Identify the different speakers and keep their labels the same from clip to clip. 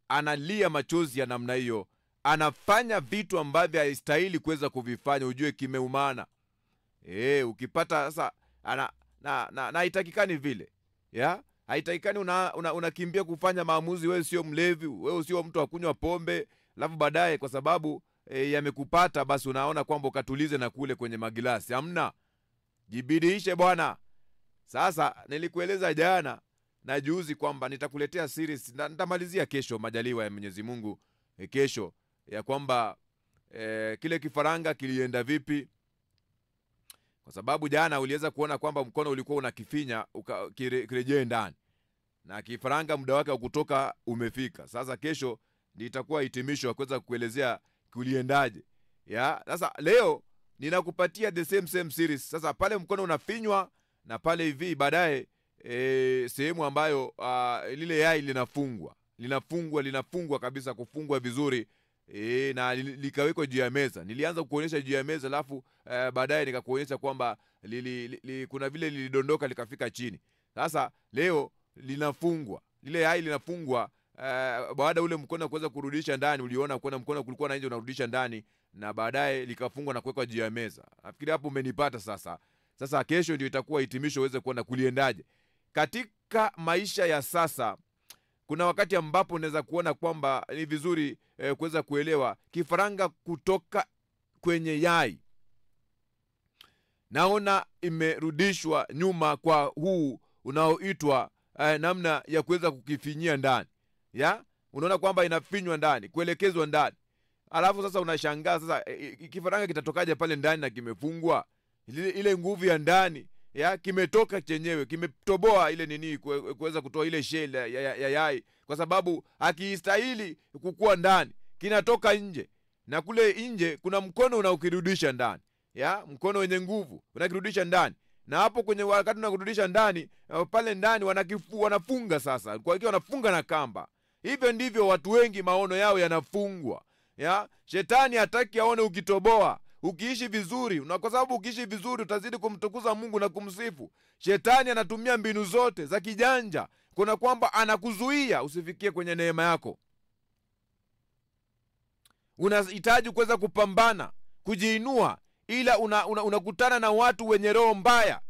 Speaker 1: analia machozi ya namna hiyo, anafanya vitu ambavyo haistahili kuweza kuvifanya, ujue kimeumana. Ukipata sasa na haitakikani vile. Haitakikani unakimbia kufanya maamuzi, wewe sio mlevi, wewe sio mtu akunywa pombe, alafu baadaye kwa sababu yamekupata basi unaona kwamba ukatulize na kule kwenye magilasi. Hamna. Jibidiishe bwana. Sasa nilikueleza jana na juzi kwamba nitakuletea series, nitamalizia kesho majaliwa ya Mwenyezi Mungu, kesho, ya kwamba kile kifaranga kilienda vipi. Kwa sababu jana uliweza kuona kwamba mkono ulikuwa unakifinya kirejee ndani, na kifaranga muda wake kutoka umefika. Sasa kesho nitakuwa hitimisho ya kuweza kuelezea kuliendaje. Sasa leo ninakupatia the same series. Sasa pale mkono unafinywa na pale hivi baadaye sehemu ambayo lile yai linafungwa kabisa, kufungwa vizuri, na likawekwa juu ya meza. Nilianza kukuonyesha juu ya meza, alafu baadaye nikakuonyesha kwamba kuna vile lilidondoka likafika chini. Sasa leo linafungwa, lile yai linafungwa baada ule mkono kuweza kurudisha ndani. Uliona kuna mkono kulikuwa na nje unarudisha ndani, na baadaye likafungwa na kuwekwa juu ya meza. Nafikiri hapo umenipata sasa. Sasa kesho ndio itakuwa hitimisho uweze kuona kuliendaje. Katika maisha ya sasa kuna wakati ambapo unaweza kuona kwamba ni vizuri kuweza kuelewa kifaranga kutoka kwenye yai, naona imerudishwa nyuma kwa huu unaoitwa namna ya kuweza kukifinyia ndani. Unaona kwamba inafinywa ndani, kuelekezwa ndani. Alafu sasa unashangaa sasa kifaranga kitatokaje pale ndani na kimefungwa? Ile nguvu ya ndani kimetoka chenyewe, kimetoboa ile nini kuweza kutoa ile shell ya yai, kwa sababu hakistahili kukua ndani, kinatoka nje. Na kule nje kuna mkono unaokirudisha ndani, mkono wenye nguvu unakirudisha ndani. Na hapo kwenye wakati unakurudisha ndani, pale ndani wanafunga sasa, kwa hiyo wanafunga na kamba. Hivyo ndivyo watu wengi maono yao yanafungwa. Shetani hataki aone ukitoboa, ukiishi vizuri, na kwa sababu ukiishi vizuri utazidi kumtukuza Mungu na kumsifu. Shetani anatumia mbinu zote za kijanja kuna kwamba anakuzuia usifikie kwenye neema yako. Unahitaji kuweza kupambana, kujiinua, ila unakutana na watu wenye roho mbaya,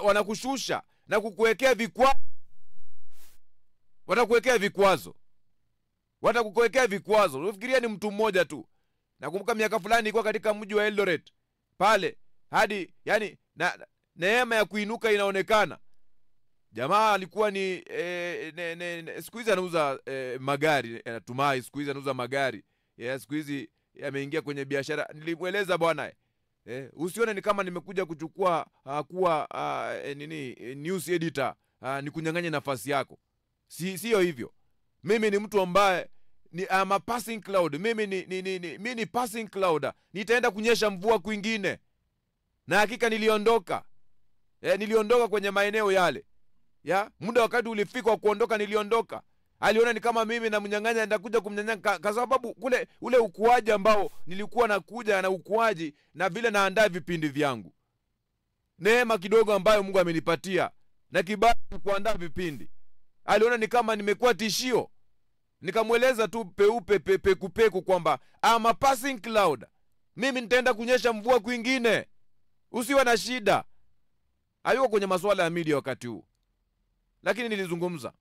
Speaker 1: wanakushusha na kukuwekea vikwazo. Watakuwekea vikwazo. Unafikiria ni mtu mmoja tu. Nakumbuka miaka fulani nilikuwa katika mji wa Eldoret pale, hadi neema ya kuinuka inaonekana. Jamaa alikuwa ni siku hizi anauza magari, natumai siku hizi anauza magari. Siku hizi ameingia kwenye biashara. Nilimweleza bwana, usione ni kama nimekuja kuchukua kuwa news editor, nikunyang'anye nafasi yako. Sio hivyo. Mimi ni mtu ambaye ni a passing cloud. Mimi ni passing cloud. Nitaenda kunyesha mvua kwingine. Na hakika niliondoka. Niliondoka kwenye maeneo yale. Muda wakati ulifika kuondoka, niliondoka. Aliona ni kama mimi na mnyang'anya, ndakuja kumnyang'anya kwa sababu ule ukuaji ambao nilikuwa nakuja na ukuaji na vile naandaa vipindi vyangu. Neema kidogo ambayo Mungu amenipatia na kibali kuandaa vipindi. Aliona ni kama nimekuwa tishio. Nikamweleza tu peupe peku kwamba I'm a passing cloud. Mimi nitaenda kunyesha mvua kwingine. Usiwe na shida. Hayuko kwenye masuala ya media wakati huu. Lakini nilizungumza.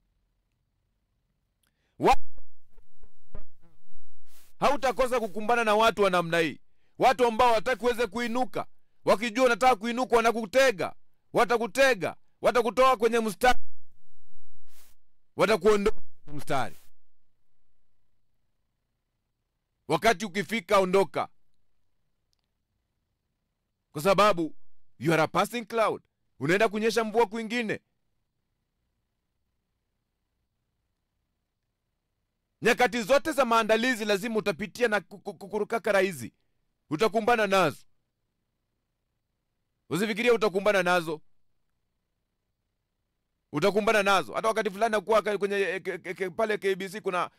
Speaker 1: Hautakosa kukumbana na watu wa namna hii. Watu ambao wataki uweze kuinuka. Wakijua unataka kuinuka wanakutega. Watakutega. Watakutoa kwenye mstari. Watakuondoa kwenye mstari. Wakati ukifika, ondoka. Kwa sababu you are a passing cloud. Unaenda kunyesha mvua kwingine. Nyakati zote za maandalizi lazima utapitia na kukurukakara hizi. Utakumbana nazo. Usifikirie utakumbana nazo. Utakumbana nazo. Hata wakati fulani nakuwa kwenye pale KBC kuna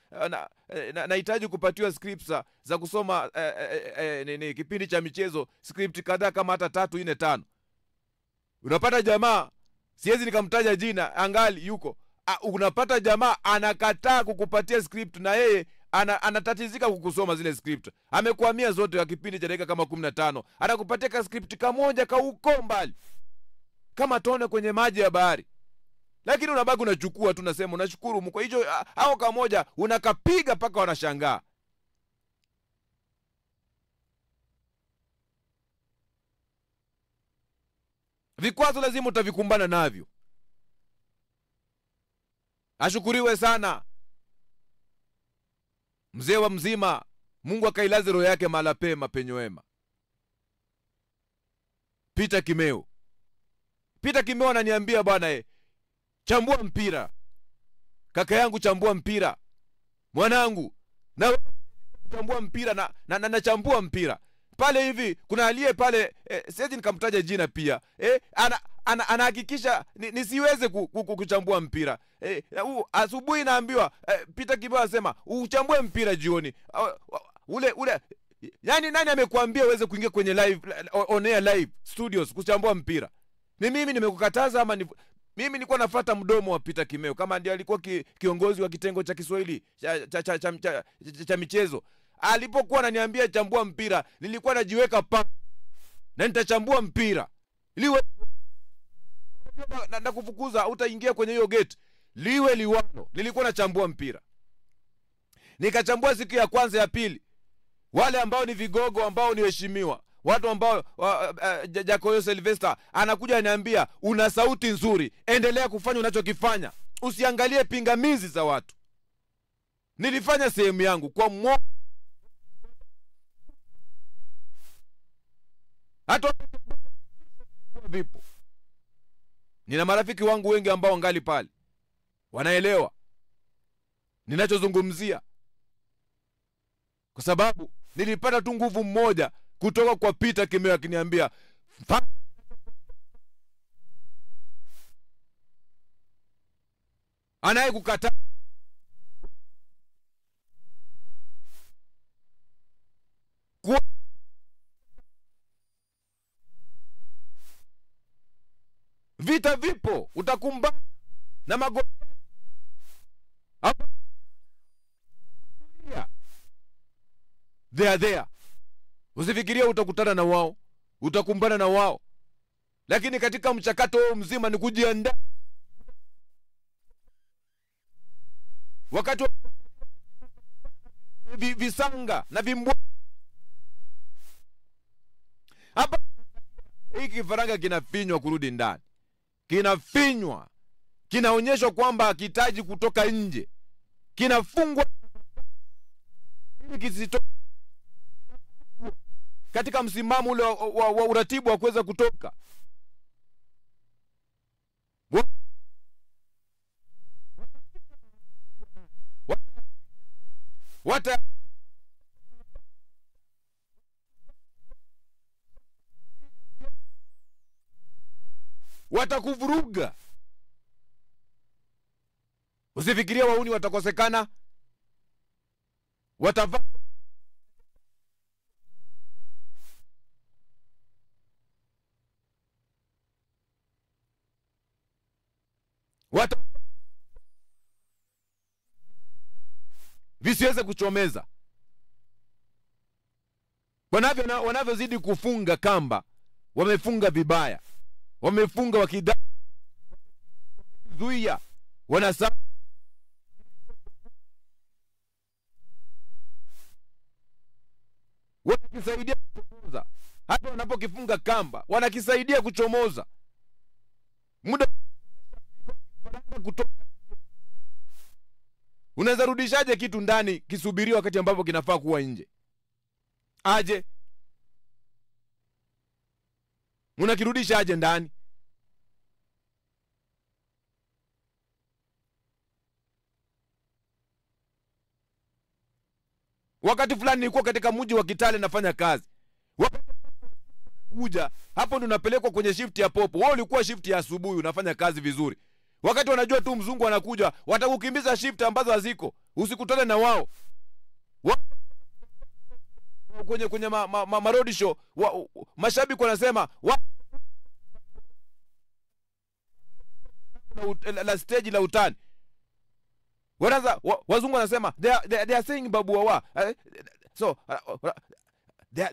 Speaker 1: nahitaji kupatiwa scripts za kusoma kipindi cha michezo, script kadhaa kama hata 3, 4, 5. Unapata jamaa, siwezi nikamtaja jina, angali yuko unapata jamaa anakataa kukupatia script, na yeye anatatizika kukusoma zile script. Amekuhamia zote ya kipindi cha dakika kama 15, anakupatia ka script kamoja kauko mbali kama tone kwenye maji ya bahari, lakini unabaki unachukua tu, unasema unashukuru Mungu. Kwa hiyo hao kamoja unakapiga paka wanashangaa. Vikwazo lazima utavikumbana navyo. Ashukuriwe sana mzee wa mzima, Mungu akailaze roho yake mahali pema penye wema, Peter Kimeu. Peter Kimeu ananiambia, bwana chambua mpira kaka yangu, chambua mpira mwanangu, na chambua mpira na chambua mpira. Pale hivi kuna aliye pale, siwezi nikamtaja jina pia, anahakikisha nisiweze kuchambua mpira. Asubuhi naambiwa Peter Kimeu asema uchambue mpira jioni. Ule yani nani amekuambia uweze kuingia kwenye live, on air live studios kuchambua mpira? Ni mimi nimekukataza ama mimi nilikuwa nafuata mdomo wa Peter Kimeu? Kama ndiye alikuwa kiongozi wa kitengo cha Kiswahili cha michezo, alipokuwa ananiambia chambua mpira, nilikuwa najiweka na nitachambua mpira liwe na kufukuza, utaingia kwenye hiyo gate liwe liwano. Nilikuwa nachambua mpira, nikachambua siku ya kwanza ya pili. Wale ambao ni vigogo, ambao ni heshimiwa, watu ambao Jacoyo Sylvester anakuja ananiambia, una sauti nzuri, endelea kufanya unachokifanya, usiangalie pingamizi za watu. Nilifanya sehemu yangu kwa hata vipo. Nina marafiki wangu wengi ambao ngali pale wanaelewa ninachozungumzia, kwa sababu nilipata tu nguvu mmoja kutoka kwa Peter Kimeu akiniambia, anaye kukataa vita vipo, utakumbana na magonjwa. They are there. Usifikiria utakutana na wao, utakumbana na wao, lakini katika mchakato wao mzima ni kujiandaa. Wakati visanga na vimbwa hapa, hii kifaranga kinafinywa kurudi ndani, kinafinywa, kinaonyeshwa kwamba hakitaji kutoka nje, kinafungwa kisito katika msimamo ule wa uratibu wa kuweza kutoka. Watakuvuruga. Usifikiria wauni watakosekana. visiweze kuchomeza. Wanavyozidi kufunga kamba, wamefunga vibaya, wamefunga wakizuia, wanakisaidia kuchomoza. Hata wanapokifunga kamba, wanakisaidia kuchomoza. Muda kutoka, unaweza rudishaje kitu ndani kisubiri wakati ambapo kinafaa kuwa nje? Aje unakirudisha aje ndani? Wakati fulani nilikuwa katika mji wa Kitale nafanya kazi. Kuja hapo ndo unapelekwa kwenye shift ya popo. Wao ulikuwa shift ya asubuhi, unafanya kazi vizuri. Wakati wanajua tu mzungu anakuja, watakukimbiza shift ambazo haziko. Usikutane na wao. Kwenye road show, mashabiki wanasema la stage la utani. Wazungu wanasema they are saying babu wawa. So they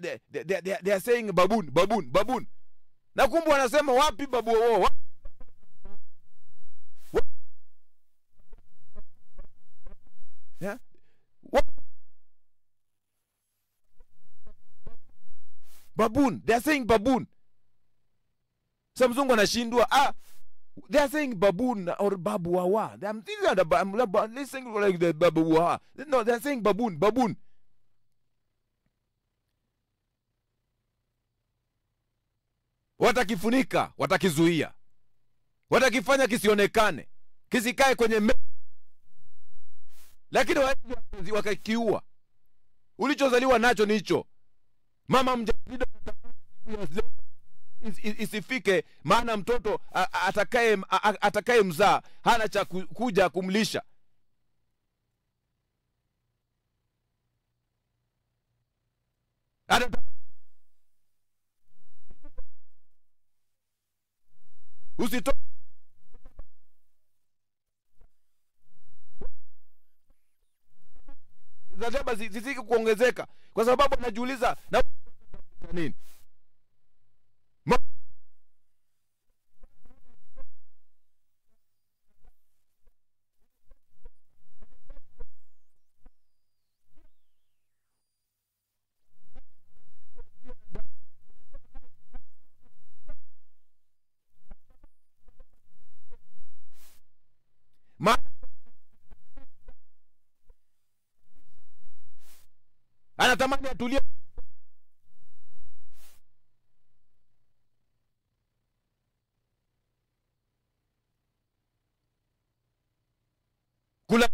Speaker 1: are saying baboon. Na kumbe wanasema wapi babu wawa? Yeah? Baboon. They are saying baboon. Sa mzungu anashindwa. They are saying baboon or babu wawa. I'm listening like the babu wawa. No, they are saying baboon. Watakifunika, watakizuia. Watakifanya kisionekane. Kisikae kwenye lakini wakakiua. Ulichozaliwa nacho nicho. Mama mjamzito isifike, maana mtoto atakaye mzaa hana cha kuja kumlisha. Zadeba zisiki kuongezeka kwa sababu anajiuliza na nini. Anatamani atulie. Kula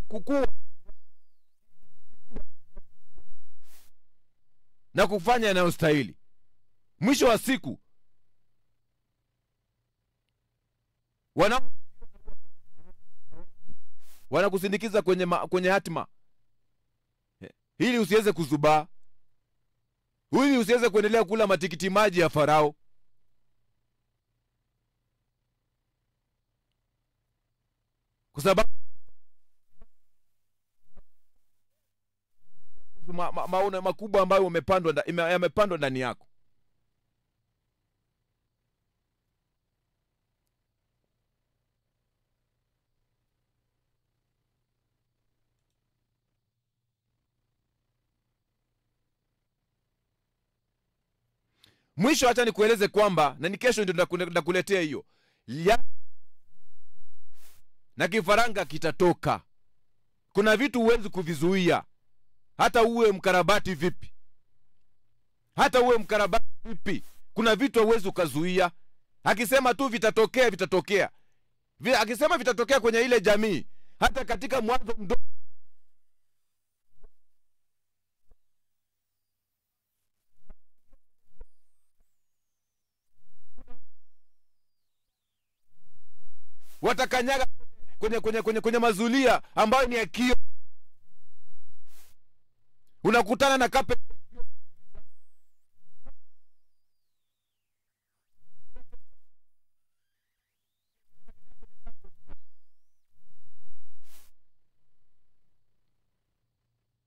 Speaker 1: kukua na kufanya yanayostahili. Mwisho wa siku wanakusindikiza kwenye hatima, ili usiweze kuzubaa, ili usiweze kuendelea kula matikiti maji ya Farao. Kwa sababu maono makubwa ambayo yamepandwa ndani yako. Mwisho acha nikueleze kwamba, na ni kesho ndio ndakuletea hiyo, na kifaranga kitatoka. Kuna vitu huwezi kuvizuia, hata uwe mkarabati vipi. Kuna vitu huwezi ukazuia. Akisema tu vitatokea. Akisema vitatokea kwenye ile jamii, hata katika mwanzo mdogo watakanyaga kwenye mazulia ambayo ni ya kio. Unakutana na kape.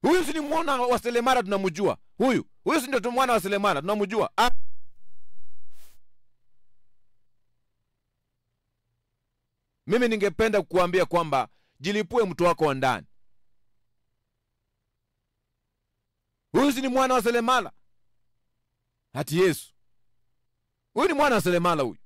Speaker 1: Huyu si ni mwana wa Selemara tunamjua. Huyu si ndio mwana wa Selemara tunamjua. Mimi ningependa kukuambia kwamba jilipue mtu wako wa ndani. Huyu si ni mwana wa Selemala? Hati Yesu. Huyu ni mwana wa Selemala huyu.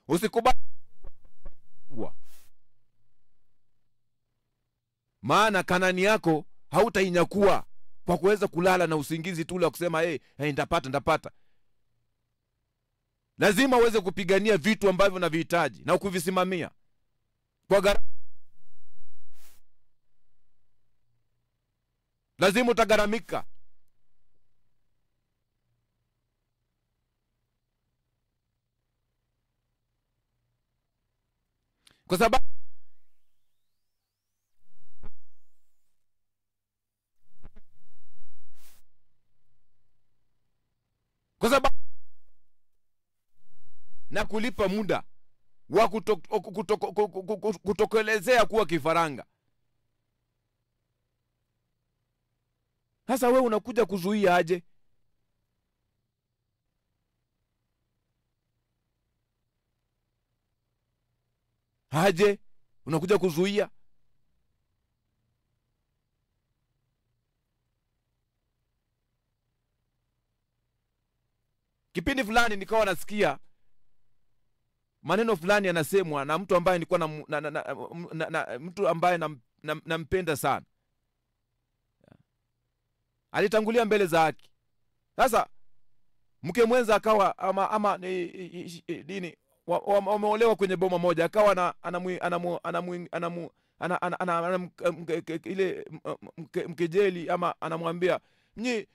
Speaker 1: Usikubali, maana Kanani yako hautainyakua kwa kuweza kulala na usingizi tu la kusema ndapata. Lazima uweze kupigania vitu ambavyo unavihitaji na kuvisimamia kwa gharama. Lazima utagharamika. Kwa sababu kwa sababu na kulipa muda wa kutokelezea kuwa kifaranga. Sasa wewe unakuja kuzuia aje? Aje unakuja kuzuia? Kipindi fulani nikawa nasikia maneno fulani yanasemwa na mtu ambaye nilikuwa mtu ambaye nampenda sana. Alitangulia mbele za haki. Sasa mke mwenza akawa ama dini wameolewa kwenye boma moja, akawa ile mkejeli ama anamwambia, "Mnyi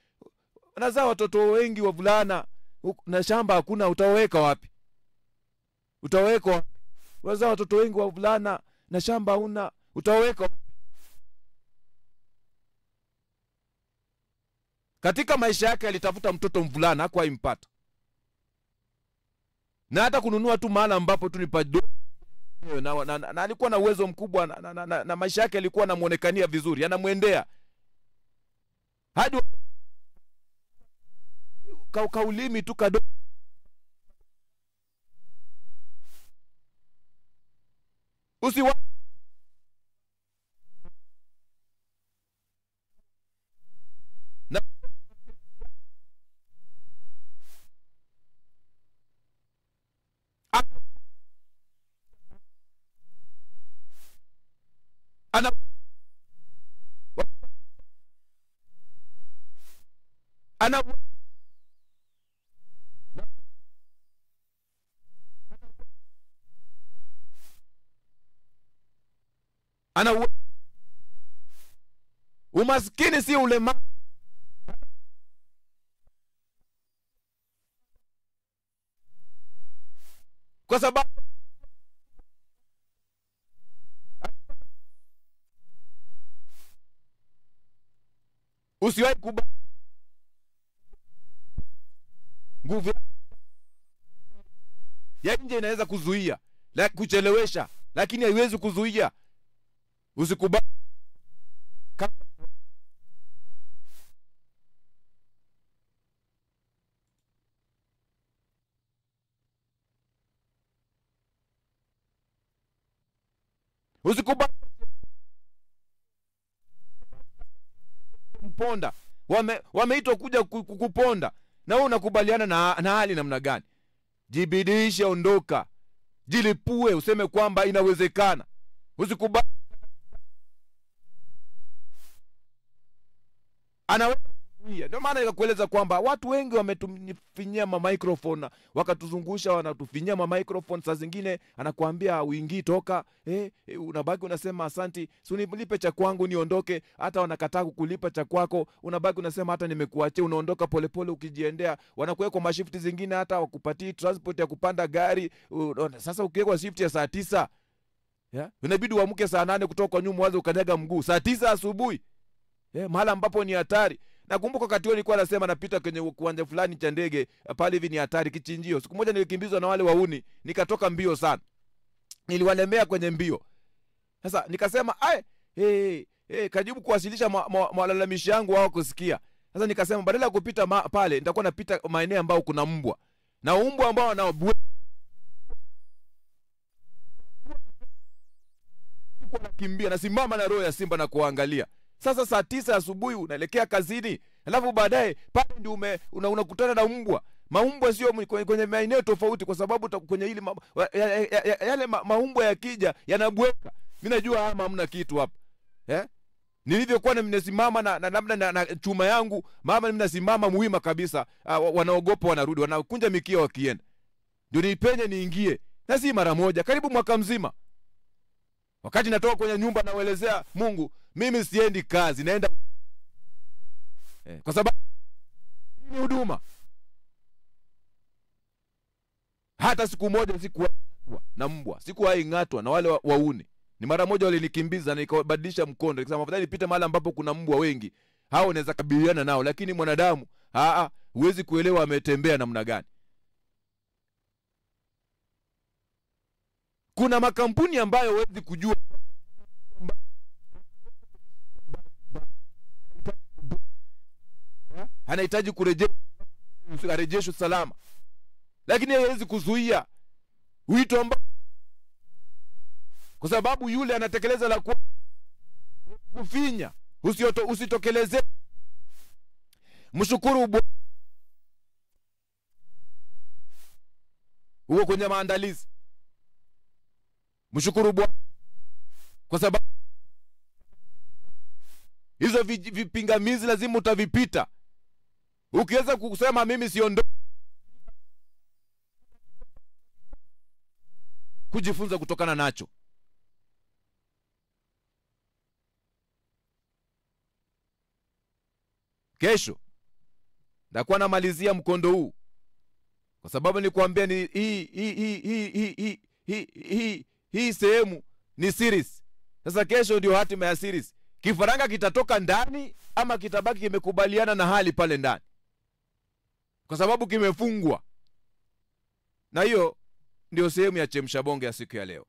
Speaker 1: nazaa watoto wengi wavulana na shamba hakuna, utaweka wapi? Utaweka wapi? Wazaa watoto wengi wavulana na shamba huna, utaweka wapi?" Katika maisha yake alitafuta mtoto mvulana, hakuwa impata. Na hata kununua tu mahali ambapo tulipadogo na alikuwa na uwezo mkubwa na maisha yake alikuwa anamuonekania vizuri, anamuendea. Hadi kaulimi tu kadogo. Usiwa na ana umaskini si ulemavu. Kwa sababu usiwahi kubali nguvu ya nje inaweza kuzuia, kuchelewesha, lakini haiwezi kuzuia. Usikubali mponda. Wameitwa kuja kukuponda, na wewe unakubaliana na hali namna gani? Jibidisha, ondoka, jilipue, useme kwamba inawezekana. Usikubali anaweza kuzuia. Ndio maana nikakueleza kwamba watu wengi wametufinyia microphone, wakatuzungusha, wanatufinyia microphone. Saa zingine anakuambia uingii, toka, unabaki unasema asanti, si unilipe cha kwangu niondoke. Hata wanakataa kukulipa cha kwako, unabaki unasema hata nimekuachia, unaondoka polepole ukijiendea. Wanakuweka kwa shift zingine, hata wakupatii transport ya kupanda gari. Sasa ukiwekwa shift ya saa 9, inabidi uamke saa 8 kutoka kwa nyumba, waanze ukanyaga mguu saa 9 asubuhi. Mahali ambapo ni hatari. Nakumbuka wakati huo nilikuwa nasema napita kwenye kiwanja fulani cha ndege pale, hivi ni hatari, kichinjio. Siku moja nilikimbizwa na wale wauni, nikatoka mbio sana. Niliwalemea kwenye mbio. Sasa nikasema kajibu kuwasilisha malalamishi yangu wao kusikia. Sasa nikasema badala ya kupita pale, nitakuwa napita maeneo ambao kuna mbwa. Na mbwa ambao wanaobwe nakimbia, nasimama na roho ya simba na kuangalia. Sasa saa 9 asubuhi unaelekea kazini, alafu baadaye pale ndio unakutana na mbwa. Maumbwa sio kwenye maeneo tofauti, kwa sababu kwenye ile yale maumbwa yakija yanabweka. Mimi najua hamna kitu hapa. Nilivyokuwa nimesimama na labda na chuma yangu, mama nimesimama muhima kabisa, wanaogopa, wanarudi, wanakunja mikia wakienda. Ndio nipenye niingie. Na si mara moja, karibu mwaka mzima. Wakati natoka kwenye nyumba naelezea Mungu, mimi siendi kazi, naenda kwa sababu ni huduma. Hata siku moja sikuwa na mbwa, sikuwahi ng'atwa na wale wauni. Ni mara moja walinikimbiza na nikabadilisha mkondo, nikasema afadhali nipite mahali ambapo kuna mbwa wengi, hao naweza kabiliana nao. Lakini mwanadamu huwezi kuelewa ametembea namna gani. Kuna makampuni ambayo huwezi kujua anahitaji kurejeshwa salama, lakini hawezi kuzuia wito ambao, kwa sababu yule anatekeleza la kufinya usitokeleze. Mshukuru Bwana huo kwenye maandalizi. Mshukuru Bwana kwa sababu hizo vipingamizi lazima utavipita. Ukiweza kusema mimi siondoki, kujifunza kutokana nacho. Kesho ndakuwa namalizia mkondo huu, kwa sababu nikuambia ni hii sehemu ni series. Sasa kesho ndio hatima ya series. Kifaranga kitatoka ndani ama kitabaki kimekubaliana na hali pale ndani, kwa sababu kimefungwa. Na hiyo ndio sehemu ya Chemsha Bonge ya siku ya leo.